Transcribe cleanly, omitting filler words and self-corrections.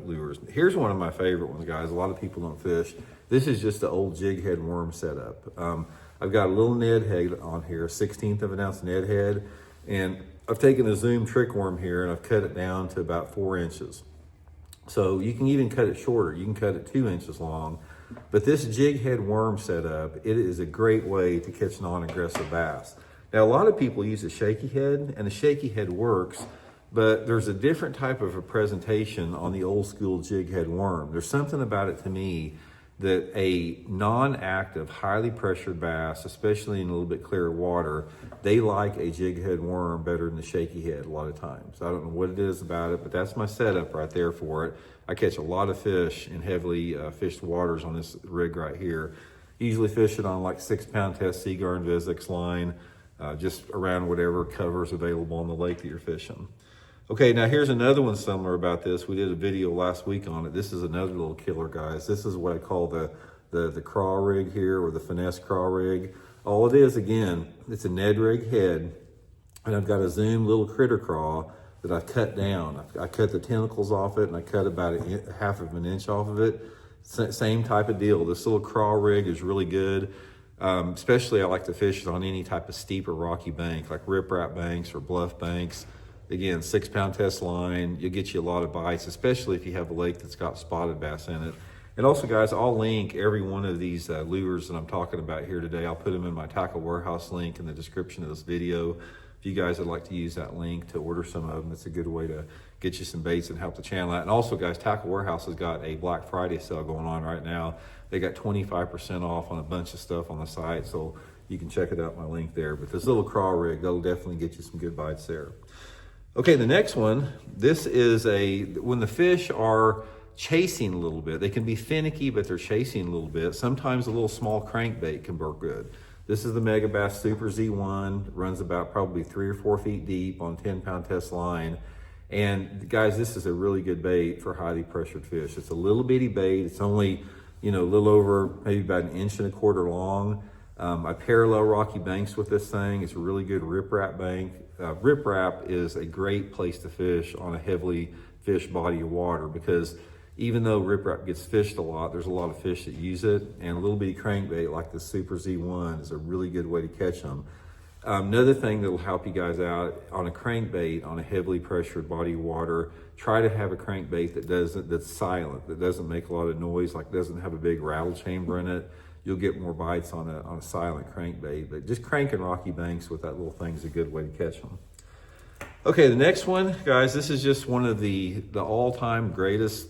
lures. Here's one of my favorite ones, guys. A lot of people don't fish. This is just the old jig head worm setup. I've got a little Ned head on here, a 1/16 of an ounce Ned head, and I've taken a Zoom trick worm here and I've cut it down to about 4 inches. So you can even cut it shorter. You can cut it 2 inches long. But this jig head worm setup, it is a great way to catch non-aggressive bass. Now, a lot of people use a shaky head, and the shaky head works, but there's a different type of a presentation on the old school jig head worm. There's something about it to me that a non-active, highly pressured bass, especially in a little bit clearer water, they like a jig head worm better than the shaky head a lot of times. I don't know what it is about it, but that's my setup right there for it. I catch a lot of fish in heavily fished waters on this rig right here. Usually fish it on like 6-pound test Seaguar and Vizix line, just around whatever cover is available on the lake that you're fishing. Okay, now here's another one similar about this. We did a video last week on it. This is another little killer, guys. This is what I call the craw rig here, or the finesse craw rig. All it is, again, it's a Ned rig head, and I've got a Zoom little critter craw that I've cut down. I cut the tentacles off it, and I cut about half of an inch off of it. Same type of deal. This little craw rig is really good. Especially I like to fish it on any type of steep or rocky bank, like riprap banks or bluff banks. Again, 6-pound test line, you'll get you a lot of bites, especially if you have a lake that's got spotted bass in it. And also, guys, I'll link every one of these lures that I'm talking about here today. I'll put them in my Tackle Warehouse link in the description of this video. If you guys would like to use that link to order some of them, it's a good way to get you some baits and help the channel out. And also, guys, Tackle Warehouse has got a Black Friday sale going on right now. They got 25% off on a bunch of stuff on the site, so you can check it out, my link there. But this little craw rig, that'll definitely get you some good bites there. Okay, the next one, this is when the fish are chasing a little bit, they can be finicky, but they're chasing a little bit. Sometimes a little small crankbait can work good. This is the Megabass Super Z1, runs about probably 3 or 4 feet deep on 10-pound test line. And guys, this is a really good bait for highly pressured fish. It's a little bitty bait. It's only, a little over maybe about 1.25 inches long. I parallel rocky banks with this thing. It's a really good riprap bank. Riprap is a great place to fish on a heavily fished body of water, because even though riprap gets fished a lot, there's a lot of fish that use it, and a little bitty crankbait like the Super Z1 is a really good way to catch them. Another thing that'll help you guys out on a crankbait on a heavily pressured body of water, try to have a crankbait that's silent, that doesn't make a lot of noise, like doesn't have a big rattle chamber in it. You'll get more bites on a silent crankbait, but just cranking rocky banks with that little thing is a good way to catch them. Okay, the next one, guys, this is just one of the all-time greatest